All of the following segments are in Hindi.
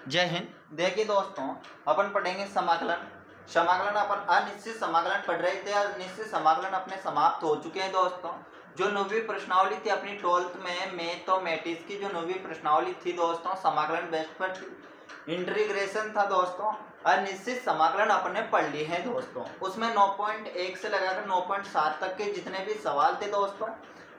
जय हिंद। देखिए दोस्तों, अपन पढ़ेंगे समाकलन। समाकलन अपन अनिश्चित समाकलन पढ़ रहे थे। अनिश्चित समाकलन अपने समाप्त हो चुके हैं दोस्तों। जो 9वीं प्रश्नावली थी अपनी 12th में मैथमेटिक्स की, जो 9वीं प्रश्नावली थी दोस्तों, समाकलन बेस्ड पर थी, इंटीग्रेशन था दोस्तों। अनिश्चित समाकलन अपने पढ़ लिए हैं दोस्तों। उसमें 9.1 से लगाकर 9.7 तक के जितने भी सवाल थे दोस्तों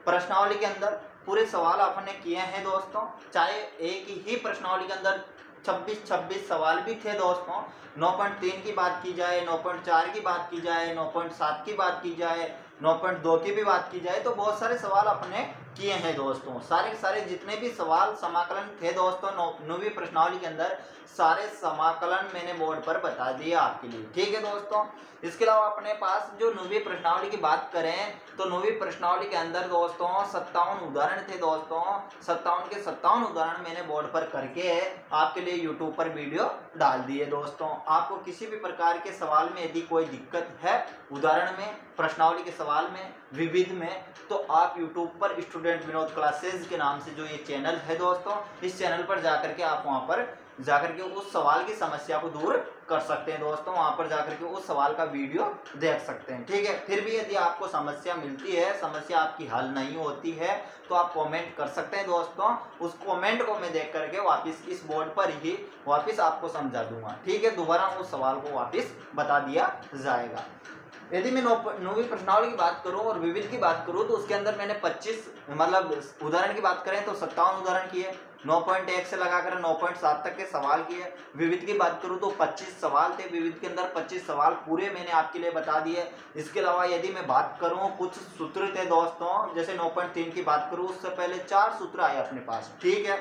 प्रश्नावली के अंदर, पूरे सवाल आपने किए हैं दोस्तों। चाहे एक ही प्रश्नावली के अंदर 26 सवाल भी थे दोस्तों। 9.3 की बात की जाए, 9.4 की बात की जाए, 9.7 की बात की जाए, 9.2 की भी बात की जाए, तो बहुत सारे सवाल अपने किए हैं दोस्तों। सारे जितने भी सवाल समाकलन थे दोस्तों 9वीं प्रश्नावली के अंदर, सारे समाकलन मैंने बोर्ड पर बता दिया आपके लिए। ठीक है दोस्तों। इसके अलावा अपने पास जो 9वीं प्रश्नावली की बात करें तो 9वीं प्रश्नावली के अंदर दोस्तों 57 उदाहरण थे दोस्तों। 57 के 57 उदाहरण मैंने बोर्ड पर करके आपके लिए यूट्यूब पर वीडियो डाल दिए दोस्तों। आपको किसी भी प्रकार के सवाल में यदि कोई दिक्कत है उदाहरण में, प्रश्नावली के सवाल में, विविध में, तो आप यूट्यूब पर स्टूडेंट विनोद क्लासेज के नाम से जो ये चैनल है दोस्तों, इस चैनल पर जाकर के आप वहाँ पर जाकर के उस सवाल की समस्या को दूर कर सकते हैं दोस्तों। वहाँ पर जाकर के उस सवाल का वीडियो देख सकते हैं। ठीक है। फिर भी यदि आपको समस्या मिलती है, समस्या आपकी हल नहीं होती है, तो आप कमेंट कर सकते हैं दोस्तों। उस कमेंट को मैं देख करके वापस इस बोर्ड पर ही वापस आपको समझा दूंगा। ठीक है। दोबारा उस सवाल को वापस बता दिया जाएगा। यदि मैं 9वीं प्रश्नावली की बात करूं और विविध की बात करूं तो उसके अंदर मैंने 25 मतलब उदाहरण की बात करें तो 57 उदाहरण किए। 9.1 से लगाकर 9.7 तक के सवाल किए। विविध की बात करूं तो 25 सवाल थे। विविध के अंदर 25 सवाल पूरे मैंने आपके लिए बता दिए। इसके अलावा यदि मैं बात करूं, कुछ सूत्र थे दोस्तों, जैसे 9.3 की बात करूं, उससे पहले 4 सूत्र आए अपने पास। ठीक है।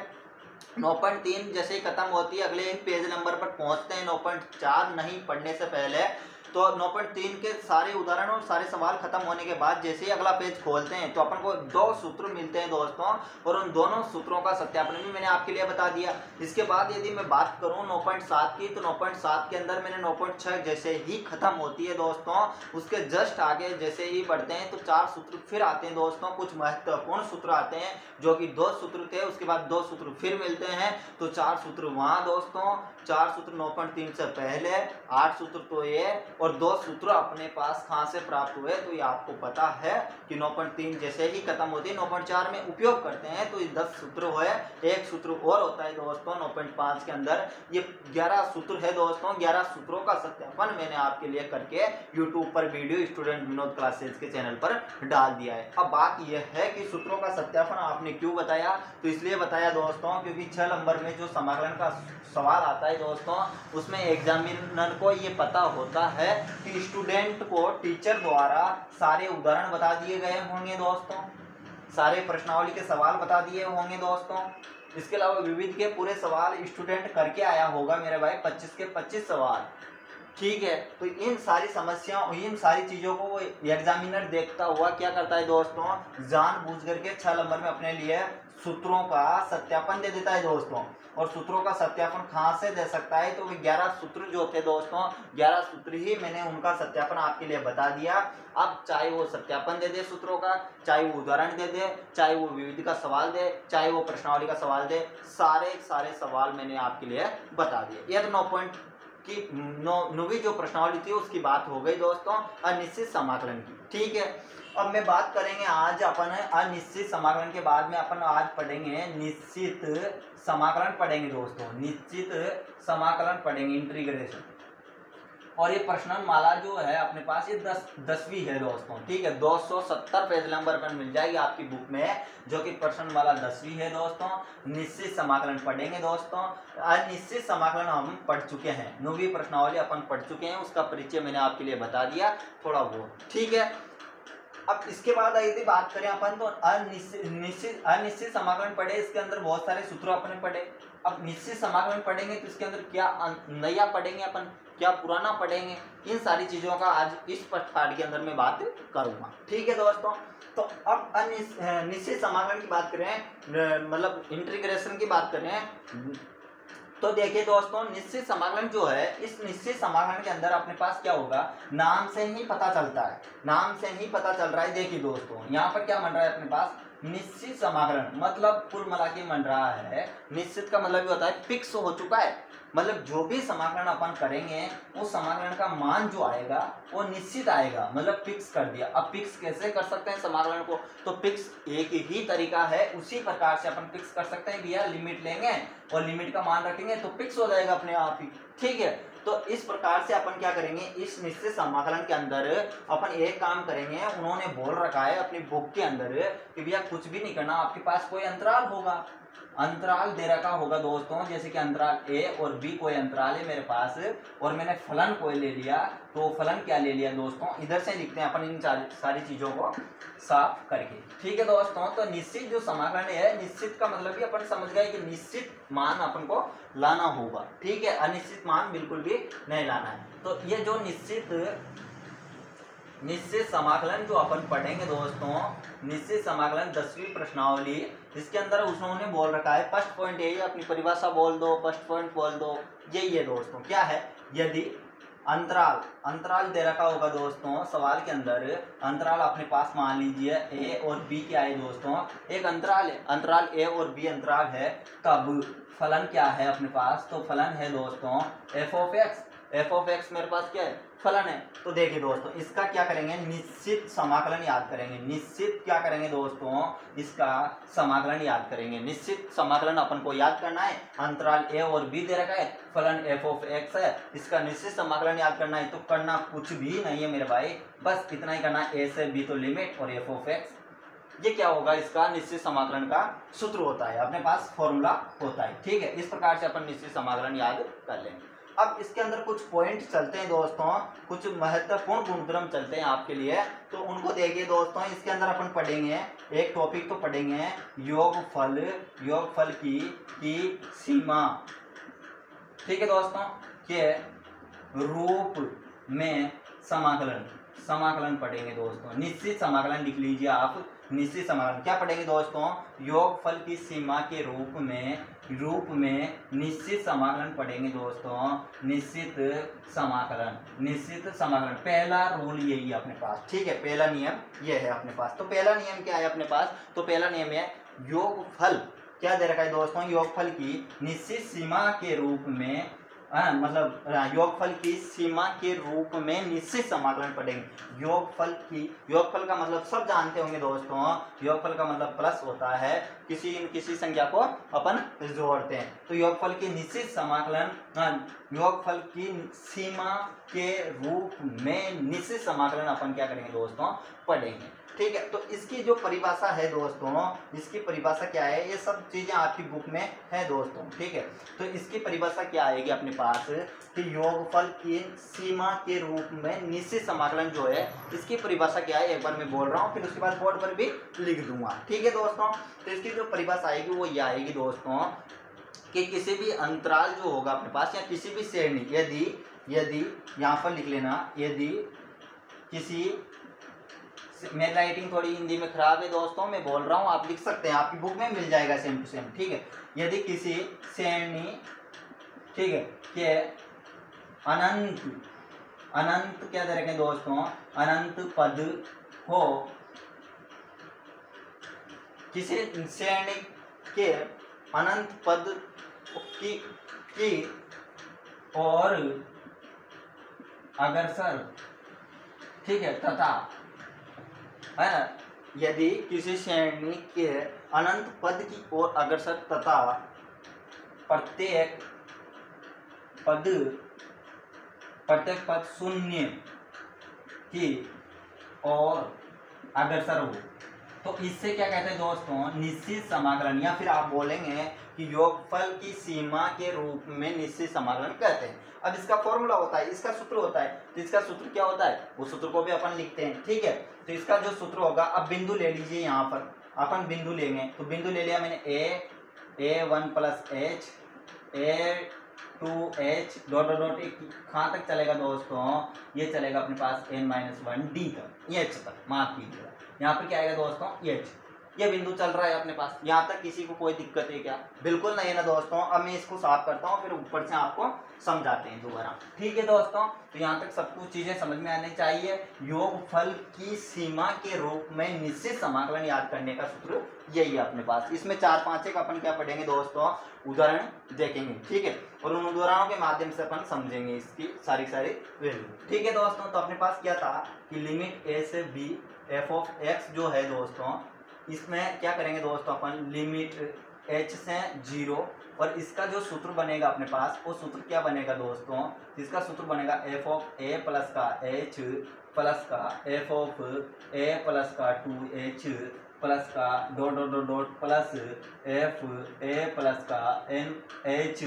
9.3 जैसे ही खत्म होती है अगले पेज नंबर पर पहुंचते हैं। 9.4 नहीं पढ़ने से पहले तो 9.3 के सारे उदाहरण और सारे सवाल खत्म होने के बाद जैसे ही अगला पेज खोलते हैं तो अपन को 2 सूत्र मिलते हैं दोस्तों, और उन दोनों सूत्रों का सत्यापन भी मैंने आपके लिए बता दिया। इसके बाद यदि मैं बात करूं 9.7 की, तो 9.7 के अंदर मैंने 9.6 जैसे ही खत्म होती है दोस्तों, उसके जस्ट आगे जैसे ही बढ़ते हैं तो 4 सूत्र फिर आते हैं दोस्तों। कुछ महत्वपूर्ण सूत्र आते हैं जो कि 2 सूत्र थे, उसके बाद 2 सूत्र फिर मिलते हैं, तो 4 सूत्र वहां दोस्तों। 4 सूत्र 9.3 से पहले, 8 सूत्र तो ये, और 2 सूत्र अपने पास कहां से प्राप्त हुए तो ये आपको पता है कि 9.3 जैसे ही खत्म होती है 9.4 में उपयोग करते हैं तो ये 10 सूत्र हुए। एक सूत्र और होता है दोस्तों 9.5 के अंदर, ये 11 सूत्र है दोस्तों। 11 सूत्रों का सत्यापन मैंने आपके लिए करके यूट्यूब पर वीडियो स्टूडेंट विनोद क्लासेज के चैनल पर डाल दिया है। अब बात यह है कि सूत्रों का सत्यापन आपने क्यों बताया, तो इसलिए बताया दोस्तों क्योंकि 6 नंबर में जो समाकलन का सवाल आता है दोस्तों, उसमें एग्जामिनर को ये पता होता है कि स्टूडेंट को टीचर द्वारा सारे उदाहरण बता दिए गए होंगे दोस्तों, सारे प्रश्नावली के सवाल बता दिए होंगे दोस्तों। इसके अलावा विविध के पूरे सवाल स्टूडेंट करके आया होगा मेरे भाई, 25 के 25 सवाल। ठीक है। तो इन सारी समस्याओं, इन सारी चीज़ों को वो एग्जामिनर देखता हुआ क्या करता है दोस्तों, जानबूझ करके 6 नंबर में अपने लिए सूत्रों का सत्यापन दे देता है दोस्तों। और सूत्रों का सत्यापन कहाँ से दे सकता है, तो वे 11 सूत्र जो थे दोस्तों, 11 सूत्र ही मैंने उनका सत्यापन आपके लिए बता दिया। अब चाहे वो सत्यापन दे दे सूत्रों का, चाहे वो उदाहरण दे दे, चाहे वो विविध का सवाल दे, चाहे वो प्रश्नावली का सवाल दे, सारे सवाल मैंने आपके लिए बता दिए। यह तो 9वीं जो प्रश्नावली थी उसकी बात हो गई दोस्तों अनिश्चित समाकलन की। ठीक है। अब मैं बात करेंगे आज अपन अनिश्चित समाकलन के बाद में अपन आज पढ़ेंगे निश्चित समाकलन पढ़ेंगे दोस्तों। निश्चित समाकलन पढ़ेंगे, इंटीग्रेशन। और ये प्रश्न माला जो है अपने पास ये 10वीं है दोस्तों। ठीक है। 270 पेज नंबर पर मिल जाएगी आपकी बुक में, जो कि प्रश्न माला 10वीं है दोस्तों। निश्चित समाकलन पढ़ेंगे दोस्तों। अनिश्चित समाकलन हम पढ़ चुके हैं, 9वीं प्रश्नावली अपन पढ़ चुके हैं, उसका परिचय मैंने आपके लिए बता दिया थोड़ा बहुत। ठीक है। अब इसके बाद यदि बात करें अपन तो अनिश्चित समाकलन पढ़े, इसके अंदर बहुत सारे सूत्र अपन पढ़े। अब निश्चित समाकलन पढ़ेंगे तो इसके अंदर क्या नया पढ़ेंगे अपन, क्या पुराना पढ़ेंगे, इन सारी चीज़ों का आज इस पाठ के अंदर मैं बात करूँगा। ठीक है दोस्तों। तो अब निश्चित समाकलन की बात करें, मतलब इंटीग्रेशन की बात करें, तो देखिए दोस्तों निश्चित समाकलन जो है, इस निश्चित समाकलन के अंदर अपने पास क्या होगा, नाम से ही पता चलता है, नाम से ही पता चल रहा है। देखिए दोस्तों यहाँ पर क्या बन रहा है अपने पास, निश्चित समाकलन मतलब कुल मिला के बन रहा है। निश्चित का मतलब ये होता है फिक्स हो चुका है, मतलब जो भी समाकलन अपन करेंगे उस समाकलन का मान जो आएगा वो निश्चित आएगा, मतलब फिक्स कर दिया। अब फिक्स कैसे कर सकते हैं समाकलन को, तो फिक्स एक ही तरीका है, उसी प्रकार से अपन फिक्स कर सकते हैं भैया। लिमिट लेंगे और लिमिट का मान रखेंगे तो फिक्स हो जाएगा अपने आप ही, ठीक है। तो इस प्रकार से अपन क्या करेंगे, इस निश्चित समाकलन के अंदर अपन एक काम करेंगे, उन्होंने बोल रखा है अपनी बुक के अंदर कि भैया कुछ भी नहीं करना, आपके पास कोई अंतराल होगा, अंतराल दे रखा होगा दोस्तों, जैसे कि अंतराल ए और बी कोई अंतराल है मेरे पास, और मैंने फलन कोई ले लिया, तो फलन क्या ले लिया दोस्तों, इधर से लिखते हैं अपन इन सारी चीजों को साफ करके, ठीक है दोस्तों। तो निश्चित जो समाकलन है, निश्चित का मतलब भी अपन समझ गए कि निश्चित मान अपन को लाना होगा, ठीक है, अनिश्चित मान बिल्कुल भी नहीं लाना है। तो ये जो निश्चित समाकलन जो अपन पढ़ेंगे दोस्तों, निश्चित समाकलन 10वीं प्रश्नावली, इसके अंदर उन्होंने बोल रखा है, फर्स्ट पॉइंट यही, अपनी परिभाषा बोल दो, फर्स्ट पॉइंट बोल दो, यही है दोस्तों। क्या है, यदि अंतराल दे रखा होगा दोस्तों सवाल के अंदर, अंतराल अपने पास मान लीजिए ए और बी क्या है दोस्तों, एक अंतराल है, अंतराल ए और बी अंतराल है, तब फलन क्या है अपने पास, तो फलन है दोस्तों एफ ऑफ एक्स मेरे पास क्या है, फलन है। तो देखिए दोस्तों, इसका क्या करेंगे, निश्चित समाकलन याद करेंगे, निश्चित क्या करेंगे दोस्तों, इसका समाकलन याद करेंगे। निश्चित समाकलन अपन को याद करना है, अंतराल ए और बी दे रखा है, फलन एफ ऑफ एक्स है, इसका निश्चित समाकलन याद करना है। तो करना कुछ भी नहीं है मेरे भाई, बस इतना ही करना है, ए से बी तो लिमिट और एफ ऑफ एक्स, ये क्या होगा, इसका निश्चित समाकलन का सूत्र होता है, अपने पास फॉर्मूला होता है, ठीक है। इस प्रकार से अपन निश्चित समाकलन याद कर लेंगे। अब इसके अंदर कुछ पॉइंट चलते हैं दोस्तों, कुछ महत्वपूर्ण गुणधर्म चलते हैं आपके लिए, तो उनको देखिए दोस्तों। इसके अंदर अपन पढ़ेंगे, एक टॉपिक तो पढ़ेंगे योगफल की सीमा, ठीक है दोस्तों, के रूप में समाकलन पढ़ेंगे दोस्तों। निश्चित समाकलन लिख लीजिए आप, निश्चित समाकलन क्या पढ़ेंगे दोस्तों, योगफल की सीमा के रूप में निश्चित समाकलन पढ़ेंगे दोस्तों। निश्चित समाकलन पहला रूल यही है अपने पास, ठीक है, पहला नियम ये है अपने पास। तो पहला नियम क्या है अपने पास, तो पहला नियम है योगफल क्या दे रखा है दोस्तों, योगफल की निश्चित सीमा के रूप में, मतलब योगफल की सीमा के रूप में निश्चित समाकलन पढ़ेंगे। योगफल का मतलब सब जानते होंगे दोस्तों, योगफल का मतलब प्लस होता है, किसी संख्या को अपन जोड़ते हैं। तो योगफल की निश्चित समाकलन, योगफल की सीमा के रूप में निश्चित समाकलन अपन क्या करेंगे दोस्तों, पढ़ेंगे, ठीक है। तो इसकी जो परिभाषा है दोस्तों, इसकी परिभाषा क्या है, ये सब चीजें आपकी बुक में है दोस्तों, ठीक है। तो इसकी परिभाषा क्या आएगी अपने पास कि योगफल की सीमा के रूप में निश्चित समाकलन जो है, इसकी परिभाषा क्या है, एक बार मैं बोल रहा हूँ, फिर उसके बाद बोर्ड पर भी लिख दूंगा, ठीक है दोस्तों। तो इसकी जो परिभाषा आएगी वो ये आएगी दोस्तों कि किसी भी अंतराल जो होगा अपने पास, या किसी भी श्रेणी, यदि यहाँ पर लिख लेना, यदि किसी, मेरी राइटिंग थोड़ी हिंदी में खराब है दोस्तों, मैं बोल रहा हूँ, आप लिख सकते हैं, आपकी बुक में मिल जाएगा सेम टू सेम, ठीक है। यदि किसी श्रेणी, ठीक है, के अनंत क्या दे रखे दोस्तों, अनंत पद हो, किसी श्रेणी के अनंत पद की और अग्रसर, ठीक है, तथा है ना, यदि किसी श्रेणी के अनंत पद की ओर अग्रसर तथा प्रत्येक पद शून्य की ओर अग्रसर हो, तो इससे क्या कहते हैं दोस्तों, निश्चित समाकलन, या फिर आप बोलेंगे कि योगफल की सीमा के रूप में निश्चित समाकलन कहते हैं। अब इसका फॉर्मूला होता है, इसका सूत्र होता है, तो इसका सूत्र क्या होता है, उस सूत्र को भी अपन लिखते हैं, ठीक है। तो इसका जो सूत्र होगा, अब बिंदु ले लीजिए, यहाँ पर अपन बिंदु लेंगे, तो बिंदु ले लिया मैंने a1 plus h, a2h dot कहाँ तक चलेगा दोस्तों, ये चलेगा अपने पास n-1 d तक, h तक, माफ कीजिएगा, यहाँ पर क्या आएगा दोस्तों, h, ये बिंदु चल रहा है अपने पास। यहाँ तक किसी को कोई दिक्कत है क्या? बिल्कुल नहीं है ना दोस्तों। अब मैं इसको साफ करता हूँ, फिर ऊपर से आपको समझाते हैं दोबारा। ठीक है दोस्तों, तो यहाँ तक सब कुछ चीजें समझ में आनी चाहिए। योगफल की सीमा के रूप में निश्चित समाकलन याद करने का सूत्र यही है अपने पास। इसमें 4-5 एक अपन क्या पढ़ेंगे दोस्तों, उदाहरण देखेंगे। ठीक है, और उन उदाहरणों के माध्यम से अपन समझेंगे इसकी सारी वैल्यू। ठीक है दोस्तों, तो अपने पास क्या था कि लिमिट a से b f ऑफ x जो है दोस्तों, इसमें क्या करेंगे दोस्तों अपन, लिमिट h से 0, और इसका जो सूत्र बनेगा अपने पास, वो सूत्र क्या बनेगा दोस्तों, इसका सूत्र बनेगा f ऑफ a प्लस का h प्लस का f ऑफ a प्लस का 2h प्लस का dot dot dot dot plus f a plus का n h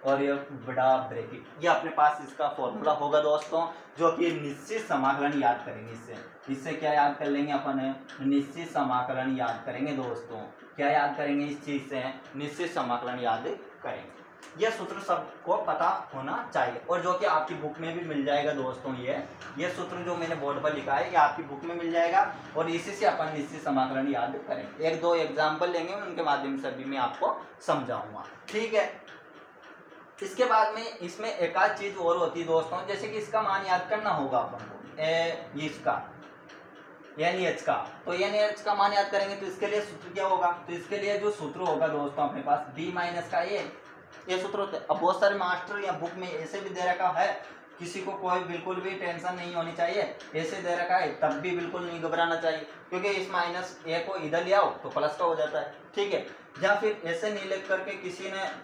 और ये बड़ा ब्रैकेट, ये अपने पास इसका फॉर्मूला होगा दोस्तों, जो कि निश्चित समाकलन याद करेंगे। इससे क्या याद कर लेंगे अपन, निश्चित समाकलन याद करेंगे दोस्तों। क्या याद करेंगे इस चीज से, निश्चित समाकलन याद करेंगे। यह सूत्र सबको पता होना चाहिए, और जो कि आपकी बुक में भी मिल जाएगा दोस्तों। ये सूत्र जो मैंने बोर्ड पर लिखा है, ये आपकी बुक में मिल जाएगा, और इसी से अपन निश्चित समाकलन याद करेंगे। 1-2 एग्जाम्पल लेंगे, उनके माध्यम से भी मैं आपको समझाऊंगा। ठीक है, इसके बाद में इसमें एक आध चीज और होती है दोस्तों, जैसे कि इसका मान याद करना होगा अपन को, इसका NH का, तो NH का मान याद करेंगे तो इसके लिए सूत्र क्या होगा, तो इसके लिए जो सूत्र होगा दोस्तों अपने पास b माइनस का ये सूत्र होता है। अब बहुत सारे मास्टर या बुक में ऐसे भी दे रखा है, किसी को कोई बिल्कुल भी टेंशन नहीं होनी चाहिए, ऐसे दे रखा है तब भी बिल्कुल नहीं घबराना चाहिए, क्योंकि इस माइनस a को इधर ले आओ तो प्लस का हो जाता है। ठीक है, या फिर ऐसे नहीं लिख करके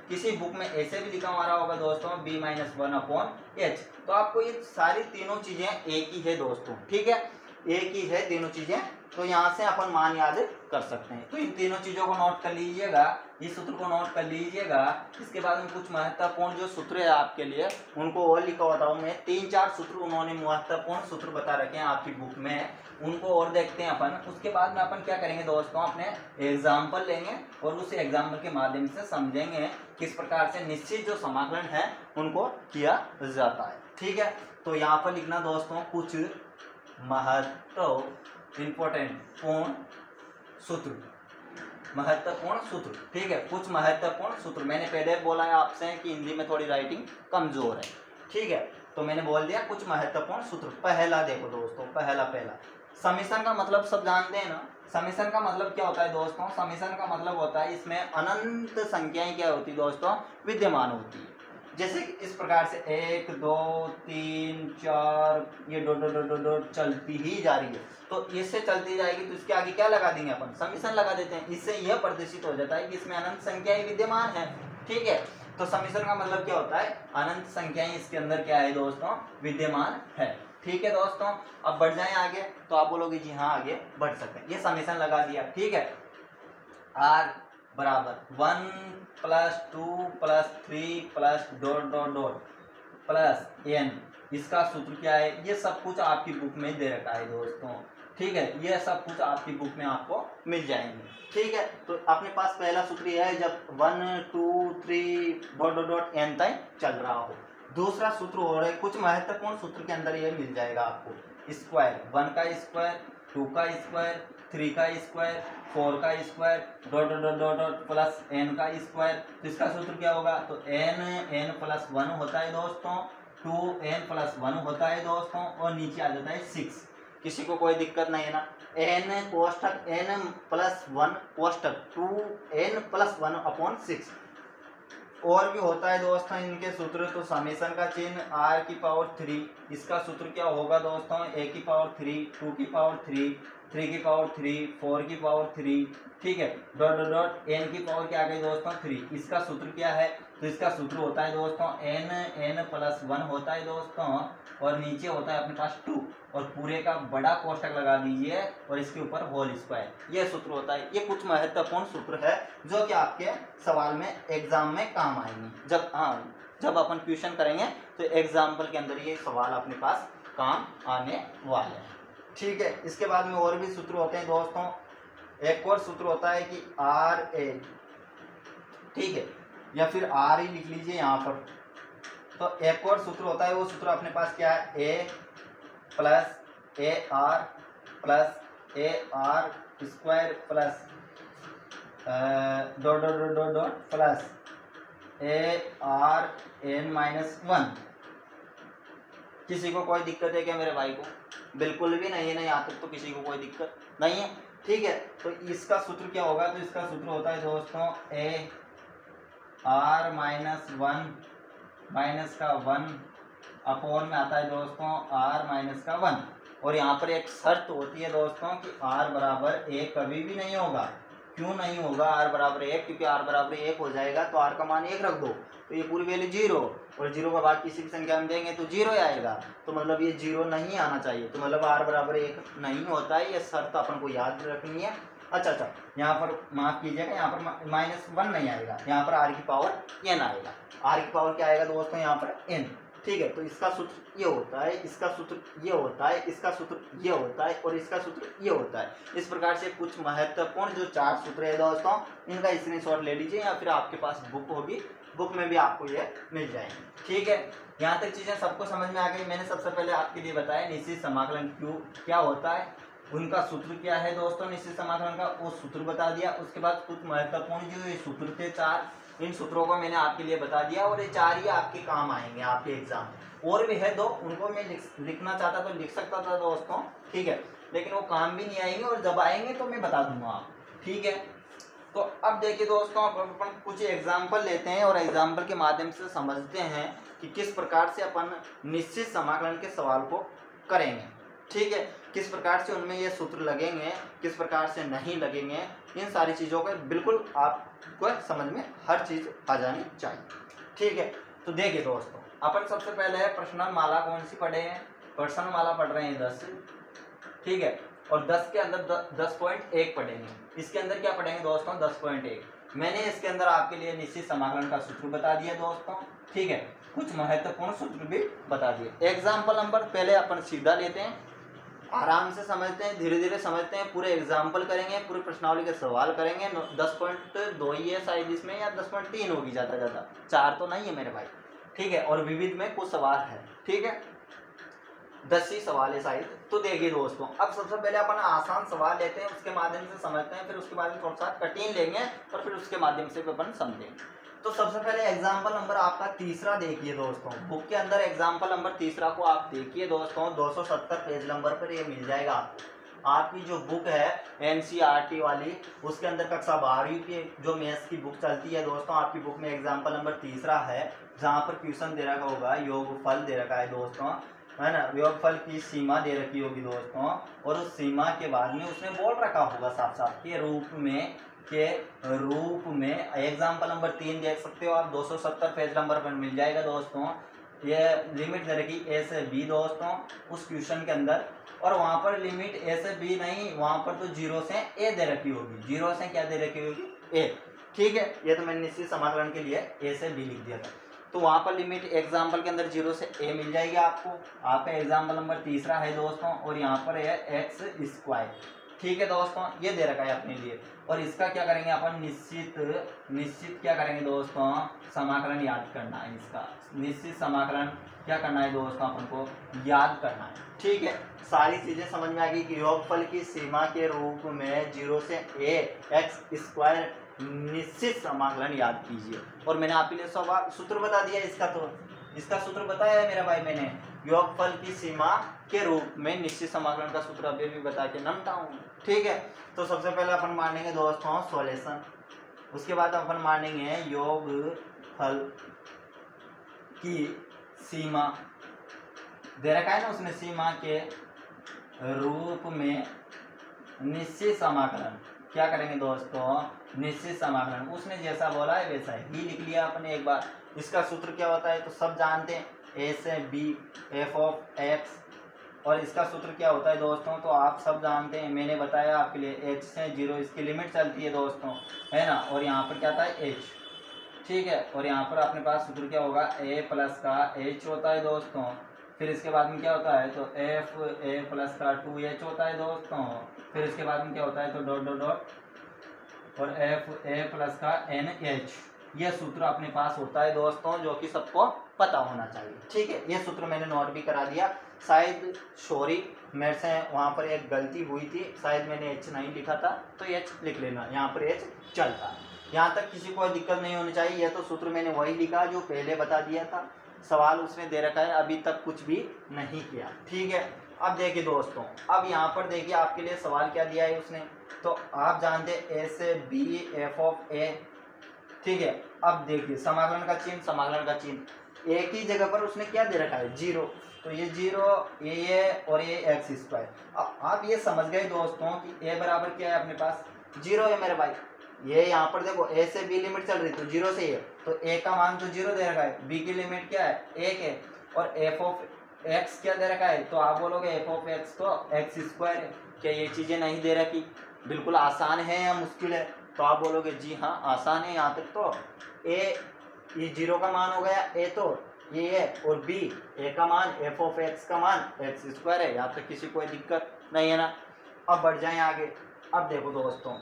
किसी बुक में ऐसे भी लिखा हमारा होगा दोस्तों b-1/h, तो आपको ये सारी तीनों चीजें एक ही है दोस्तों। ठीक है, एक ही है तीनों चीजें, तो यहाँ से अपन मान याद कर सकते हैं। तो इन तीनों चीजों को नोट कर लीजिएगा, इस सूत्र को नोट कर लीजिएगा। इसके बाद में कुछ महत्वपूर्ण जो सूत्र है आपके लिए, उनको और लिखा होता हूँ मैं। 3-4 सूत्र उन्होंने महत्वपूर्ण सूत्र बता रखे हैं आपकी बुक में, उनको और देखते हैं अपन। उसके बाद में अपन क्या करेंगे दोस्तों, अपने एग्जाम्पल लेंगे और उस एग्जाम्पल के माध्यम से समझेंगे किस प्रकार से निश्चित जो समाकलन है उनको किया जाता है। ठीक है, तो यहाँ पर लिखना दोस्तों कुछ महत्वपूर्ण सूत्र। ठीक है, कुछ महत्वपूर्ण सूत्र। मैंने पहले बोला है आपसे कि हिंदी में थोड़ी राइटिंग कमजोर है। ठीक है, तो मैंने बोल दिया कुछ महत्वपूर्ण सूत्र। पहला देखो दोस्तों, पहला समीशन का मतलब सब जानते हैं ना। समीशन का मतलब क्या होता है दोस्तों, समीशन का मतलब होता है इसमें अनंत संख्याएं क्या होती है दोस्तों, विद्यमान होती है। जैसे कि इस प्रकार से 1 2 3 4 ये डॉट डॉट डॉट डॉट चलती ही जा रही है, तो इससे चलती जाएगी, तो इसके आगे क्या लगा देंगे अपन, समीशन लगा देते हैं। इससे यह प्रदर्शित हो जाता है कि इसमें अनंत संख्याएं विद्यमान है। ठीक है, तो समीशन का मतलब क्या होता है, अनंत संख्याएं इसके अंदर क्या है दोस्तों, विद्यमान है। ठीक है दोस्तों, अब बढ़ जाएं आगे, तो आप बोलोगे जी हाँ आगे बढ़ सकते हैं। ये समीशन लगा दिया। ठीक है, r बराबर 1 + 2 + 3 + dot dot dot plus n, इसका सूत्र क्या है, ये सब कुछ आपकी बुक में दे रखा है दोस्तों। ठीक है, ये सब कुछ आपकी बुक में आपको मिल जाएंगे। ठीक है, तो अपने पास पहला सूत्र यह है जब 1 2 3 डॉट डॉट डॉट n तक चल रहा हो। दूसरा सूत्र हो रहा है, कुछ महत्वपूर्ण सूत्र के अंदर ये मिल जाएगा आपको, स्क्वायर, 1 का स्क्वायर, 2 का स्क्वायर, 3 का स्क्वायर, 4 का square, dot dot dot dot plus n का स्क्वायर। तो इसका सूत्र क्या होगा, तो n + 1 होता है दोस्तों, 2n + 1 होता है दोस्तों, और नीचे आ जाता है 6। किसी को कोई दिक्कत नहीं है ना, n कोष्ठक n + 1 कोष्ठक 2n + 1/6। और भी होता है दोस्तों इनके सूत्र, तो समेशन का चिन्ह r⁴, इसका सूत्र क्या होगा दोस्तों, a⁴, 2⁴, 3⁴, 4⁴। ठीक है, डॉट डॉट डॉट n की पावर क्या आ गई दोस्तों 3, इसका सूत्र क्या है, तो इसका सूत्र होता है दोस्तों n + 1 होता है दोस्तों, और नीचे होता है अपने पास 2, और पूरे का बड़ा कोष्ठक लगा दीजिए और इसके ऊपर होल स्क्वायर। ये सूत्र होता है। ये कुछ महत्वपूर्ण सूत्र है जो कि आपके सवाल में एग्जाम में काम आएंगे। जब अपन क्वेश्चन करेंगे तो एग्जाम्पल के अंदर ये सवाल अपने पास काम आने वाले हैं। ठीक है, इसके बाद में और भी सूत्र होते हैं दोस्तों। एक और सूत्र होता है कि RA, ठीक है, या फिर R ही लिख लीजिए यहाँ पर। तो एक और सूत्र होता है, वो सूत्र अपने पास क्या है, A + AR + AR² + dot dot dot dot dot plus ARN-1। किसी को कोई दिक्कत है क्या मेरे भाई को? बिल्कुल भी नहीं है ना, यहाँ तक तो किसी को कोई दिक्कत नहीं है। ठीक है, तो इसका सूत्र क्या होगा? तो इसका सूत्र होता है दोस्तों AR-1 माइनस का 1 अपॉन में आता है दोस्तों R-1। और यहाँ पर एक शर्त होती है दोस्तों कि R बराबर 1 कभी भी नहीं होगा। क्यों नहीं होगा R बराबर 1? क्योंकि R बराबर 1 हो जाएगा तो R का मान 1 रख दो तो ये पूरी वैल्यू 0, और 0 का बाद किसी भी संख्या में देंगे तो 0 आएगा। तो मतलब ये 0 नहीं आना चाहिए, तो मतलब R बराबर 1 नहीं होता है। ये शर्त अपन को याद रखनी है। अच्छा, यहाँ पर माफ कीजिएगा, यहाँ पर -1 नहीं आएगा, यहाँ पर R की पावर n आएगा। R की पावर क्या आएगा दोस्तों? यहाँ पर n। ठीक है, तो इसका सूत्र ये होता है, इसका सूत्र ये होता है, इसका सूत्र ये होता है, और इसका सूत्र ये होता है। इस प्रकार से कुछ महत्वपूर्ण जो 4 सूत्र है दोस्तों, इनका स्क्रीनशॉट ले लीजिए, या फिर आपके पास बुक होगी, बुक में भी आपको ये मिल जाएंगे। ठीक है, यहाँ तक चीज़ें सबको समझ में आ गई। मैंने सबसे पहले आपके लिए बताया निश्चित समाकलन क्या होता है, उनका सूत्र क्या है दोस्तों, निश्चित समाकलन का वो सूत्र बता दिया। उसके बाद कुछ महत्वपूर्ण जो ये सूत्र थे 4, इन सूत्रों को मैंने आपके लिए बता दिया, और ये 4 ही आपके काम आएंगे आपके एग्जाम। और भी है 2, उनको मैं लिखना चाहता तो लिख सकता था दोस्तों, ठीक है, लेकिन वो काम भी नहीं आएंगे, और जब आएंगे तो मैं बता दूंगा आप। ठीक है, तो अब देखिए दोस्तों, अपन कुछ एग्जाम्पल लेते हैं और एग्जाम्पल के माध्यम से समझते हैं कि किस प्रकार से अपन निश्चित समाकलन के सवाल को करेंगे। ठीक है, किस प्रकार से उनमें ये सूत्र लगेंगे, किस प्रकार से नहीं लगेंगे, इन सारी चीज़ों को बिल्कुल आपको समझ में हर चीज़ आ जानी चाहिए। ठीक है, तो देखिए दोस्तों, अपन सबसे पहले प्रश्न माला कौन सी पढ़े हैं? प्रश्न माला पढ़ रहे हैं 10। ठीक है, और 10 के अंदर 10.1 पढ़ेंगे। इसके अंदर क्या पढ़ेंगे दोस्तों? 10.1। मैंने इसके अंदर आपके लिए निश्चित समाकलन का सूत्र बता दिया दोस्तों। ठीक है, कुछ महत्वपूर्ण सूत्र भी बता दिए। एग्जाम्पल नंबर पहले अपन सीधा लेते हैं, आराम से समझते हैं, धीरे धीरे समझते हैं, पूरे एग्जाम्पल करेंगे, पूरी प्रश्नावली के सवाल करेंगे। 10.2 ही है शायद इसमें, या 10.3 होगी ज़्यादा, 4 तो नहीं है मेरे भाई। ठीक है, और विविध में कुछ सवाल है। ठीक है, 10 ही सवाल है शायद। तो देखिए दोस्तों, अब सबसे पहले अपन आसान सवाल लेते हैं, उसके माध्यम से समझते हैं, फिर उसके बाद में थोड़ा सा कठिन लेंगे, और फिर उसके माध्यम से अपन समझेंगे। तो सबसे पहले एग्जाम्पल नंबर आपका तीसरा देखिए दोस्तों, बुक के अंदर एग्जाम्पल नंबर तीसरा को आप देखिए दोस्तों, 270 पेज नंबर पर ये मिल जाएगा आपको। आपकी जो बुक है NCERT वाली, उसके अंदर कक्षा 12वीं की जो मैथ्स की बुक चलती है दोस्तों, आपकी बुक में एग्जाम्पल नंबर तीसरा है, जहाँ पर क्वेश्चन दे रखा होगा, योगफल दे रखा है दोस्तों, है ना, योगफल की सीमा दे रखी होगी दोस्तों, और उस सीमा के बाद में उसने बोल रखा होगा साफ साफ के रूप में एग्जाम्पल नंबर 3 देख सकते हो आप, 270 पेज नंबर पर मिल जाएगा दोस्तों। ये लिमिट दे रखी A से B दोस्तों उस क्वेश्चन के अंदर, और वहाँ पर लिमिट A से B नहीं, वहाँ पर तो 0 से A दे रखी होगी। 0 से क्या दे रखी होगी? A। ठीक है, ये तो मैंने निश्चित समाकलन के लिए A से B लिख दिया था। तो वहाँ पर लिमिट एग्जाम्पल के अंदर 0 से A मिल जाएगी आपको। आपका एग्जाम्पल नंबर तीसरा है दोस्तों, और यहाँ पर है x²। ठीक है दोस्तों, ये दे रखा है अपने लिए, और इसका क्या करेंगे अपन? निश्चित क्या करेंगे दोस्तों? समाकलन याद करना है। इसका निश्चित समाकलन क्या करना है दोस्तों? अपन को याद करना है। ठीक है, सारी चीजें समझ में आ गई कि योगफल की सीमा के रूप में 0 से A x² निश्चित समाकलन याद कीजिए। और मैंने आपके लिए सवाल सूत्र बता दिया इसका, तो इसका सूत्र बताया है मेरा भाई मैंने, योगफल की सीमा के रूप में निश्चित समाकलन का सूत्र अभी भी बता के नमटाऊं। ठीक है, तो सबसे पहले अपन मानेंगे दोस्तों सॉल्यूशन, उसके बाद अपन मानेंगे योगफल की सीमा दे रखा है ना उसने, सीमा के रूप में निश्चित समाकलन क्या करेंगे दोस्तों? निश्चित समाकलन उसने जैसा बोला है वैसा ही लिख लिया अपने एक बार। इसका सूत्र क्या होता है तो सब जानते हैं, A से B f(x), और इसका सूत्र क्या होता है दोस्तों तो आप सब जानते हैं, मैंने बताया आपके लिए, h से 0 इसकी लिमिट चलती है दोस्तों, है ना, और यहाँ पर क्या था h। ठीक है, और यहाँ पर अपने पास सूत्र क्या होगा? a प्लस का h होता है दोस्तों, फिर इसके बाद में क्या होता है तो f a प्लस का 2h होता है दोस्तों, फिर इसके बाद में क्या होता है तो डॉट डॉट डॉट, और f a प्लस का nh। यह सूत्र अपने पास होता है दोस्तों, जो कि सबको पता होना चाहिए। ठीक है, ये सूत्र मैंने नोट भी करा दिया। शायद सॉरी, मेरे से वहाँ पर एक गलती हुई थी, शायद मैंने एच नहीं लिखा था, तो एच लिख लेना, यहाँ पर एच चलता। यहाँ तक किसी को दिक्कत नहीं होनी चाहिए। यह तो सूत्र मैंने वही लिखा जो पहले बता दिया था, सवाल उसने दे रखा है, अभी तक कुछ भी नहीं किया। ठीक है, अब देखिए दोस्तों, अब यहाँ पर देखिए आपके लिए सवाल क्या दिया है उसने, तो आप जानते ए से बी एफ ऑफ ए। ठीक है, अब देखिए समाकलन का चिन्ह, समाकलन का चिन्ह एक ही जगह पर उसने क्या दे रखा है, जीरो, तो ये जीरो, ये और ये एक्स स्क्वायर। अब आप ये समझ गए दोस्तों कि ए बराबर क्या है अपने पास, जीरो है मेरे भाई। ये यहाँ पर देखो ए से बी लिमिट चल रही, तो जीरो से ये, तो ए का मान तो जीरो दे रखा है, बी की लिमिट क्या है, एक है, और एफ ऑफ एक्स क्या दे रखा है, तो आप बोलोगे एफ ऑफ एक्स तो एक्स स्क्वायर है। क्या ये चीज़ें नहीं दे रखी, बिल्कुल आसान है या मुश्किल है, तो आप बोलोगे जी हाँ आसान है यहाँ तक। तो ए, ये जीरो का मान हो गया, ए तो ये है, और बी ए का मान, एफ ऑफ एक्स का मान एक्स स्क्वायर है, यहाँ तक किसी कोई दिक्कत नहीं है ना। अब बढ़ जाएं आगे। अब देखो दोस्तों,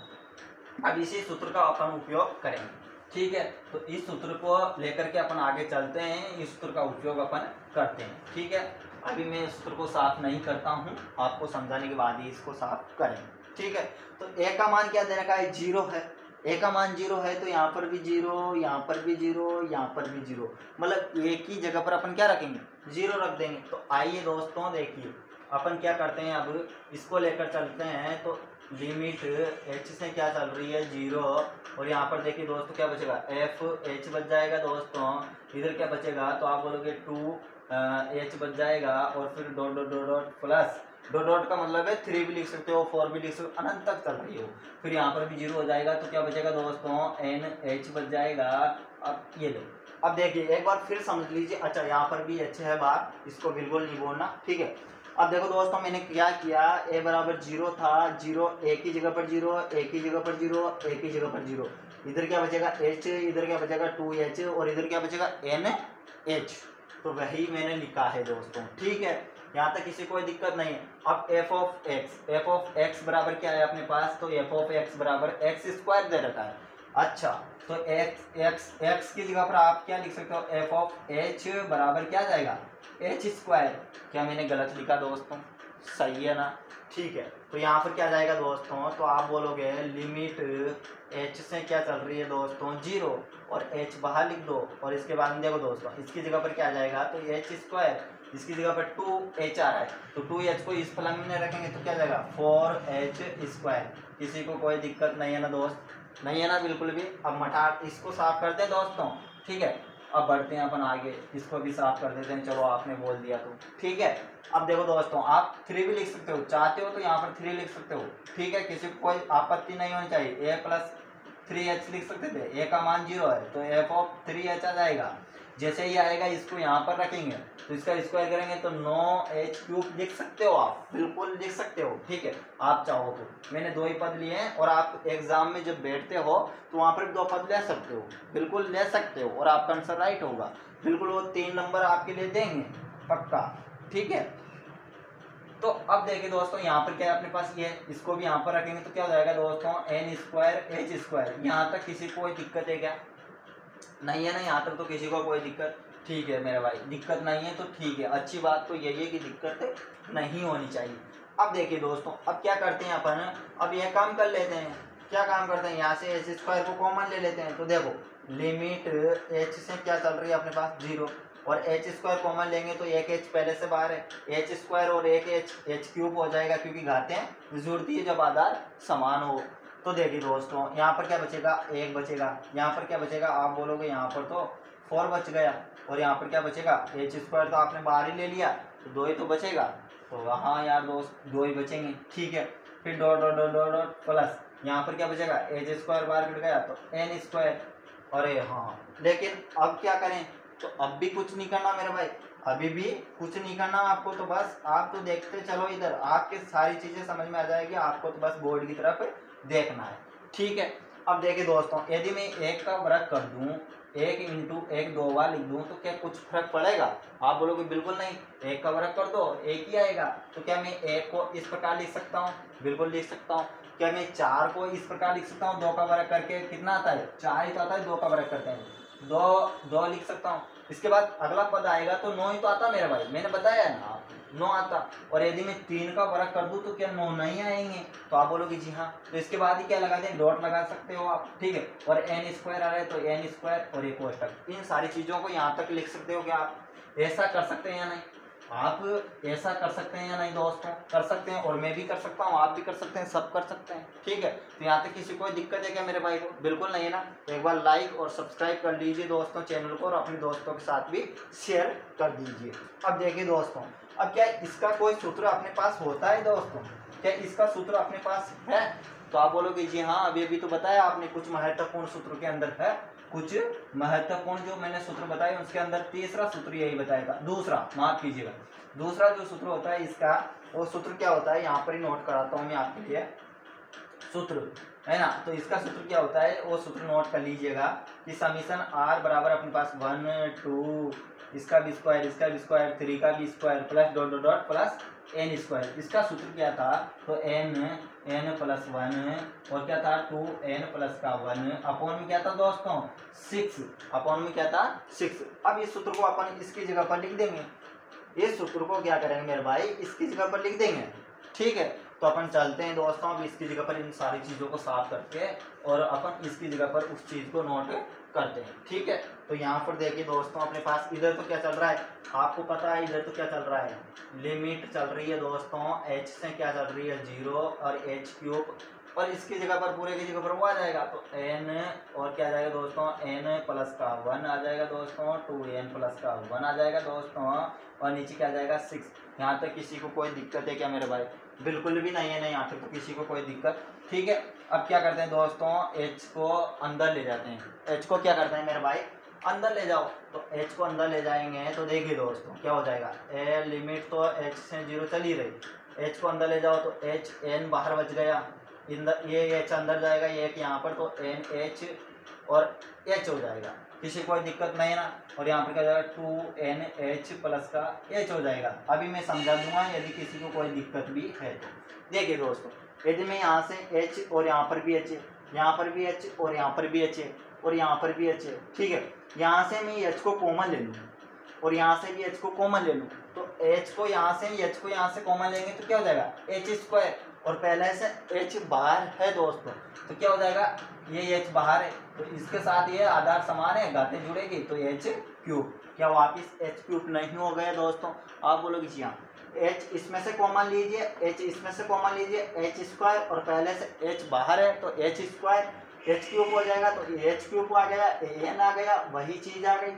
अब इसी सूत्र का अपन उपयोग करेंगे। ठीक है, तो इस सूत्र को लेकर के अपन आगे चलते हैं, इस सूत्र का उपयोग अपन करते हैं। ठीक है, अभी मैं इस सूत्र को साफ नहीं करता हूँ, आपको समझाने के बाद ही इसको साफ करेंगे। ठीक है, तो ए का मान क्या दे रखा है, जीरो है, ए का मान जीरो है, तो यहाँ पर भी जीरो, यहाँ पर भी जीरो, यहाँ पर भी जीरो, मतलब एक ही जगह पर अपन क्या रखेंगे, जीरो रख देंगे। तो आइए दोस्तों देखिए अपन क्या करते हैं, अब इसको लेकर चलते हैं। तो लिमिट एच से क्या चल रही है, जीरो, और यहाँ पर देखिए दोस्तों क्या बचेगा, एफ एच बच जाएगा दोस्तों, इधर क्या बचेगा, तो आप बोलोगे टू एच बच जाएगा, और फिर dot dot dot dot plus, dot dot का मतलब है थ्री भी लिख सकते हो, फोर भी लिख सकते हो, अनंत तक चल रही हो। फिर यहाँ पर भी जीरो हो जाएगा, तो क्या बचेगा दोस्तों, एन एच बच जाएगा। अब ये लो, अब देखिए एक बार फिर समझ लीजिए, अच्छा यहाँ पर भी एच है बात, इसको बिल्कुल नहीं बोलना। ठीक है, अब देखो दोस्तों मैंने क्या किया, ए बराबर जीरो था, जीरो एक ही जगह पर जीरो, एक ही जगह पर जीरो, एक ही जगह पर जीरो, इधर क्या बचेगा एच, इधर क्या बचेगा टू एच, और इधर क्या बचेगा एन एच, तो वही मैंने लिखा है दोस्तों। ठीक है, यहाँ तक किसी कोई दिक्कत नहीं है। अब F of x, F of x बराबर क्या है अपने पास, तो एफ ऑफ एक्स बराबर एक्स स्क्वायर दे रखा है। अच्छा, तो एक्स एक्स एक्स की जगह पर आप क्या लिख सकते हो, एफ ऑफ एच बराबर क्या जाएगा, एच स्क्वायर। क्या मैंने गलत लिखा दोस्तों, सही है ना। ठीक है, तो यहाँ पर क्या जाएगा दोस्तों, तो आप बोलोगे लिमिट एच से क्या चल रही है दोस्तों, जीरो, और एच बाहर लिख दो, और इसके बाद में देखो दोस्तों इसकी जगह पर क्या आ जाएगा, तो एच स्क्वायर, इसकी जगह पर टू एच आ रहा है, तो टू एच को इस फलन में रखेंगे तो क्या जाएगा, फोर एच स्क्वायर। किसी को कोई दिक्कत नहीं है ना दोस्त, नहीं है ना बिल्कुल भी। अब मटार इसको साफ करते हैं दोस्तों। ठीक है, अब बढ़ते हैं अपन आगे, इसको भी साफ कर देते हैं, चलो आपने बोल दिया तो। ठीक है, अब देखो दोस्तों आप थ्री भी लिख सकते हो, चाहते हो तो यहाँ पर थ्री लिख सकते हो। ठीक है, किसी को कोई आपत्ति नहीं होनी चाहिए। ए प्लस थ्री एच लिख सकते थे, ए का मान जीरो है, तो एफ ऑफ थ्री एच आ जाएगा। जैसे ही आएगा इसको यहाँ पर रखेंगे, तो इसका स्क्वायर करेंगे तो 9h³ लिख सकते हो, आप बिल्कुल लिख सकते हो। ठीक है, आप चाहो तो, मैंने दो ही पद लिए हैं, और आप एग्जाम में जब बैठते हो तो वहाँ पर दो पद ले सकते हो, बिल्कुल ले सकते हो, और आपका आंसर राइट होगा बिल्कुल, वो 3 नंबर आपके लिए देंगे पक्का। ठीक है, तो अब देखिए दोस्तों यहाँ पर क्या है अपने पास, ये इसको भी यहाँ पर रखेंगे तो क्या हो जाएगा दोस्तों, एन स्क्वायर एच स्क्वायर। यहाँ तक किसी को कोई दिक्कत है क्या, नहीं है ना, यहाँ तक तो किसी को कोई दिक्कत। ठीक है मेरे भाई, दिक्कत नहीं है तो ठीक है, अच्छी बात तो यही है कि दिक्कत नहीं होनी चाहिए। अब देखिए दोस्तों, अब क्या करते हैं अपन, अब यह काम कर लेते हैं। क्या काम करते हैं, यहाँ से एच स्क्वायर को कॉमन ले लेते हैं, तो देखो लिमिट एच से क्या चल रही है अपने पास, जीरो, और एच स्क्वायर कॉमन लेंगे तो एक एच पहले से बाहर है, एच स्क्वायर और एक एच³ हो जाएगा, क्योंकि घातें जुड़ती है जब आधार समान हो। तो देखिए दोस्तों यहाँ पर क्या बचेगा, एक बचेगा, यहाँ पर क्या बचेगा, आप बोलोगे यहाँ पर तो 4 बच गया, और यहाँ पर क्या बचेगा, एच स्क्वायर तो आपने बाहर ही ले लिया, तो 2 ही तो बचेगा, तो हाँ यार दोस्त 2 ही बचेंगे। ठीक है, फिर dot dot dot dot dot plus, यहाँ पर क्या बचेगा, एच स्क्वायर बाहर कट गया तो एन स्क्वायर। अरे हाँ, लेकिन अब क्या करें, तो अब भी कुछ नहीं करना मेरे भाई, अभी भी कुछ नहीं करना आपको, तो बस आप तो देखते चलो इधर, आपके सारी चीज़ें समझ में आ जाएगी, आपको तो बस बोर्ड की तरफ देखना है। ठीक है, अब देखिए दोस्तों, यदि मैं एक का वर्ग कर दूं, 1 इंटू 1 2 बार लिख दूं, तो क्या कुछ फर्क पड़ेगा, आप बोलोगे बिल्कुल नहीं, एक का वर्ग कर दो एक ही आएगा। तो क्या मैं एक को इस प्रकार लिख सकता हूँ, बिल्कुल लिख सकता हूँ। क्या मैं 4 को इस प्रकार लिख सकता हूँ 2 का वर्ग करके? कितना आता है? 4 ही तो आता है, 2 का वर्ग करते हैं 2 लिख सकता हूँ। इसके बाद अगला पद आएगा तो 9 ही तो आता मेरा भाई, मैंने बताया है ना 9 आता। और यदि मैं 3 का वर्ग कर दूं तो क्या 9 नहीं आएंगे? तो आप बोलोगे जी हाँ। तो इसके बाद ही क्या लगा दें? डॉट लगा सकते हो आप, ठीक है। और n स्क्वायर आ रहा है तो n स्क्वायर और एक कोष्टक, इन सारी चीजों को यहाँ तक लिख सकते हो। क्या आप ऐसा कर सकते हैं या नहीं? आप ऐसा कर सकते हैं या नहीं दोस्तों? कर सकते हैं, और मैं भी कर सकता हूँ, आप भी कर सकते हैं, सब कर सकते हैं, ठीक है। तो यहाँ तक किसी को दिक्कत है क्या मेरे भाई को? बिल्कुल नहीं है ना। तो एक बार लाइक और सब्सक्राइब कर लीजिए दोस्तों चैनल को, और अपने दोस्तों के साथ भी शेयर कर दीजिए। अब देखिए दोस्तों, अब क्या इसका कोई सूत्र अपने पास होता है दोस्तों? क्या इसका सूत्र अपने पास है? तो आप बोलोगे जी हाँ, अभी तो बताया आपने, कुछ महत्वपूर्ण सूत्र के अंदर है, कुछ महत्वपूर्ण जो मैंने सूत्र बताए उसके अंदर तीसरा सूत्र यही बताया था। दूसरा, माफ कीजिएगा, दूसरा जो सूत्र होता है इसका, वो सूत्र क्या होता है? यहाँ पर ही नोट कराता हूँ मैं आपके लिए, सूत्र है ना। तो इसका सूत्र क्या होता है, वो सूत्र नोट कर लीजिएगा कि समीशन r बराबर अपने पास 1 2 इसका भी स्क्वायर 3 का भी square plus dot dot dot plus n square. इसका सूत्र क्या था? तो n प्लस 1 और क्या था 2n प्लस का 1 अपॉन में क्या था दोस्तों 6, अपॉन में क्या था 6। अब इस सूत्र को अपन इसकी जगह पर लिख देंगे, इस सूत्र को क्या करेंगे मेरे भाई, इसकी जगह पर लिख देंगे, ठीक है। तो अपन चलते हैं दोस्तों, अब इसकी जगह पर इन सारी चीज़ों को साफ करके और अपन इसकी जगह पर उस चीज़ को नोट करते हैं, ठीक है। तो यहाँ पर देखिए दोस्तों, अपने पास इधर तो क्या चल रहा है, आपको पता है इधर तो क्या चल रहा है, लिमिट चल रही है दोस्तों, h से क्या चल रही है 0 और h क्यूब, और इसकी जगह पर पूरे की जगह पर वो आ जाएगा तो n और क्या आ जाएगा दोस्तों n प्लस का 1 आ जाएगा दोस्तों, 2n प्लस का 1 आ जाएगा दोस्तों, और नीचे क्या आ जाएगा 6। यहाँ तक किसी को कोई दिक्कत है क्या मेरे भाई? बिल्कुल भी नहीं है, नहीं यहाँ तक तो किसी को कोई दिक्कत, ठीक है। अब क्या करते हैं दोस्तों, h को अंदर ले जाते हैं, h को क्या करते हैं मेरे भाई अंदर ले जाओ। तो h को अंदर ले जाएंगे तो देखिए दोस्तों क्या हो जाएगा, ए लिमिट तो h से 0 चल ही रही, h को अंदर ले जाओ तो h n बाहर बच गया, ये h अंदर जाएगा, ये एक यहाँ पर तो n h और h हो जाएगा, किसी कोई दिक्कत नहीं ना। और यहाँ पर क्या हो जाएगा 2nh प्लस का h हो जाएगा। अभी मैं समझा दूंगा यदि किसी को कोई दिक्कत भी है तो। देखिए दोस्तों, यदि मैं यहाँ से h और यहाँ पर भी h है, यहाँ पर भी h और यहाँ पर भी h है और यहाँ पर भी h है, ठीक है। यहाँ से मैं h को कॉमन ले लूँ और यहाँ से भी h को कॉमन ले लूँ, तो h को यहाँ से कॉमन लेंगे तो क्या हो जाएगा h स्क्वायर, और पहले से h बाहर है दोस्तों तो क्या हो जाएगा, ये h बाहर है तो इसके साथ ये आधार समान है, घातें जुड़ेगी तो h क्यूब, क्या वापिस h क्यूब नहीं हो गया दोस्तों? आप बोलोगे जी हाँ, h इसमें से कॉमन लीजिए, h इसमें से कॉमन लीजिए, h स्क्वायर और पहले से h बाहर है तो h स्क्वायर, h क्यूब हो जाएगा तो h क्यूब आ गया, n आ गया, वही चीज आ गई,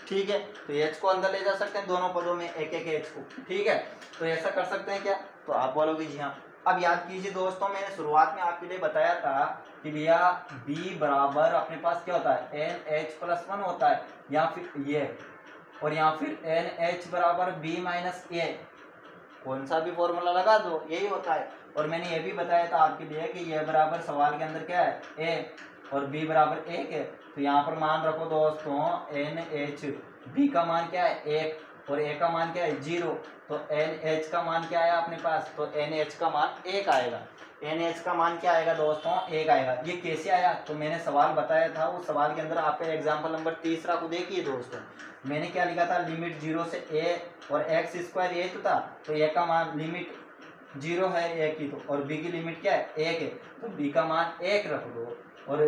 ठीक है। तो h को अंदर ले जा सकते हैं दोनों पदों में एक एक h को, ठीक है। तो ऐसा कर सकते हैं क्या? तो आप बोलोगे जी हाँ। अब याद कीजिए दोस्तों, मैंने शुरुआत में आपके लिए बताया था कि भैया b बराबर अपने पास क्या होता है n h प्लस 1 होता है, या फिर ये, और या फिर n h बराबर b माइनस a, कौन सा भी फॉर्मूला लगा दो यही होता है। और मैंने ये भी बताया था आपके लिए कि ये बराबर सवाल के अंदर क्या है a और b बराबर 1 है, तो यहाँ पर मान रखो दोस्तों n h, b का मान क्या है 1 और a का मान क्या है 0, तो n h का मान क्या आया अपने पास, तो n h का मान 1 आएगा, n h का मान क्या आएगा दोस्तों 1 आएगा। ये कैसे आया? तो मैंने सवाल बताया था, उस सवाल के अंदर आपका एग्जाम्पल नंबर 3 को देखिए दोस्तों, मैंने क्या लिखा था, लिमिट 0 से a और x स्क्वायर ये तो था, तो a का मान लिमिट 0 है a की, तो और b की लिमिट क्या है 1 है, तो b का मान 1 रख दो और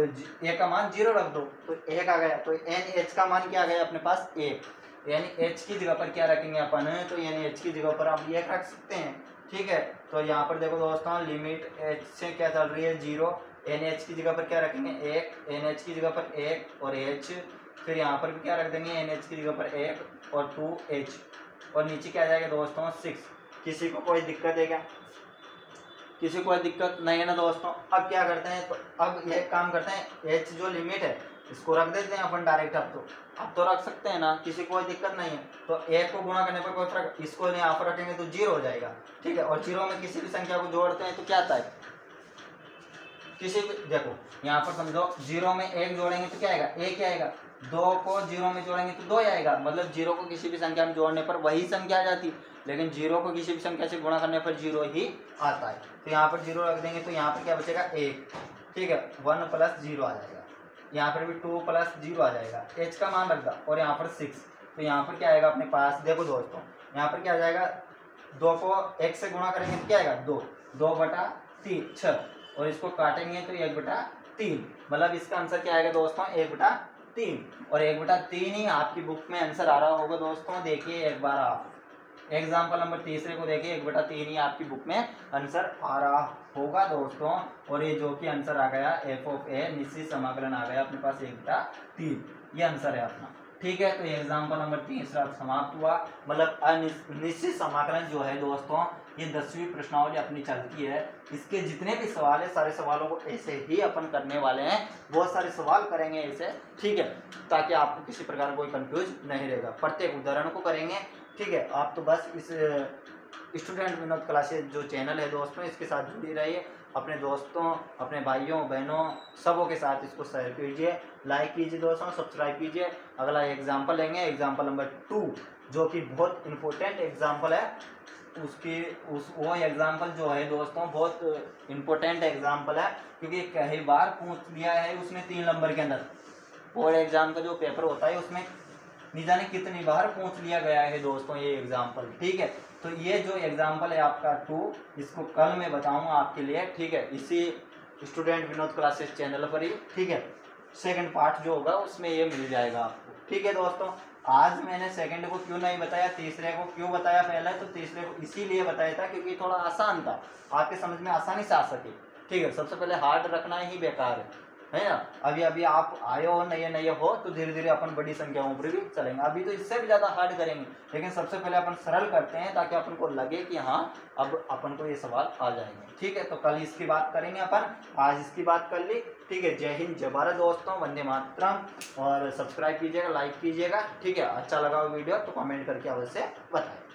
a का मान 0 रख दो तो 1 आ गया। तो n h का मान क्या आ गया अपने पास 1, यानी h की जगह पर क्या रखेंगे अपन, तो यानी h की जगह पर आप 1 रख सकते हैं, ठीक है। तो यहाँ पर देखो दोस्तों, लिमिट h से क्या चल रही है 0, nh की जगह पर क्या रखेंगे 1, nh की जगह पर 1 और h, फिर यहाँ पर भी क्या रख देंगे nh की जगह पर 1 और 2h, और नीचे क्या आ जाएगा दोस्तों 6। किसी को कोई दिक्कत है क्या? किसी को कोई दिक्कत नहीं है ना दोस्तों। अब क्या करते हैं, तो अब ये काम करते हैं, h जो लिमिट है इसको रख देते हैं अपन डायरेक्ट, अब तो रख सकते हैं ना, किसी को कोई दिक्कत नहीं है। तो 1 को गुणा करने पर कोई फर्क, इसको यहाँ पर रखेंगे तो 0 हो जाएगा, ठीक है। और 0 में किसी भी संख्या को जोड़ते हैं तो क्या आता है, किसी भी, देखो यहाँ पर समझो 0 में 1 जोड़ेंगे तो क्या आएगा 1 ही आएगा, 2 को 0 में जोड़ेंगे तो 2 आएगा, मतलब 0 को किसी भी संख्या में जोड़ने पर वही संख्या आ जाती, लेकिन 0 को किसी भी संख्या से गुणा करने पर 0 ही आता है। तो यहाँ पर 0 रख देंगे तो यहाँ पर क्या बचेगा 1, ठीक है, 1 + 0 आ जाएगा। यहाँ पर भी 2 + 0 आ जाएगा, h का मान रख दो, और यहाँ पर 6। तो यहाँ पर क्या आएगा अपने पास, देखो दोस्तों यहाँ पर क्या आ जाएगा, 2 को 1 से गुणा करेंगे तो क्या आएगा 2, 2/3 6, और इसको काटेंगे तो 1/3, मतलब इसका आंसर क्या आएगा दोस्तों 1/3। और 1/3 ही आपकी बुक में आंसर आ रहा होगा दोस्तों। देखिए एक बार आप एग्जाम्पल नंबर तीसरे को देखिए, 1/3 ही आपकी बुक में आंसर आ रहा होगा दोस्तों। और ये जो कि आंसर आ गया f(a) निश्चित समाकलन आ गया अपने पास 1/3, ये आंसर है अपना, ठीक है। तो ये एग्जाम्पल नंबर तीसरा समाप्त हुआ। मतलब अनिश्चित समाकलन जो है दोस्तों, ये 10वीं प्रश्नावली अपनी चलती है। इसके जितने भी सवाल है सारे सवालों को ऐसे ही अपन करने वाले हैं, बहुत सारे सवाल करेंगे ऐसे, ठीक है, ताकि आपको किसी प्रकार कोई कंफ्यूज नहीं रहेगा। प्रत्येक उदाहरण को करेंगे, ठीक है। आप तो बस इस स्टूडेंट विनोद क्लासेस जो चैनल है दोस्तों, इसके साथ जुड़ी रहिए, अपने दोस्तों अपने भाइयों बहनों सबों के साथ इसको शेयर कीजिए, लाइक कीजिए दोस्तों, सब्सक्राइब कीजिए। अगला एग्जाम्पल लेंगे, एग्जाम्पल नंबर 2, जो कि बहुत इंपॉर्टेंट एग्जाम्पल है। वो एग्जाम्पल जो है दोस्तों बहुत इंपॉर्टेंट एग्जाम्पल है, क्योंकि कई बार पूछ लिया है उसने 3 नंबर के अंदर। बोर्ड एग्जाम का जो पेपर होता है उसमें नहीं जाने कितनी बार पूछ लिया गया है दोस्तों ये एग्जाम्पल, ठीक है। तो ये जो एग्जाम्पल है आपका 2, इसको कल मैं बताऊंगा आपके लिए, ठीक है, इसी स्टूडेंट विनोद क्लासेस चैनल पर ही, ठीक है। सेकंड पार्ट जो होगा उसमें ये मिल जाएगा आपको, ठीक है दोस्तों। आज मैंने सेकंड को क्यों नहीं बताया, तीसरे को क्यों बताया पहले, तो तीसरे को इसीलिए बताया था क्योंकि थोड़ा आसान था, आपके समझ में आसानी से आ सके, ठीक है। सबसे पहले हार्ड रखना ही बेकार है ना। अभी अभी आप आए हो नए हो तो धीरे धीरे अपन बड़ी संख्याओं पर भी चलेंगे, अभी तो इससे भी ज़्यादा हार्ड करेंगे, लेकिन सबसे पहले अपन सरल करते हैं ताकि अपन को लगे कि हाँ अब अपन को ये सवाल आ जाएंगे, ठीक है। तो कल इसकी बात करेंगे अपन, आज इसकी बात कर ली, ठीक है। जय हिंद जय भारत दोस्तों, वंदे मातरम। और सब्सक्राइब कीजिएगा, लाइक कीजिएगा, ठीक है। अच्छा लगा वीडियो तो कमेंट करके अवश्य बताएं।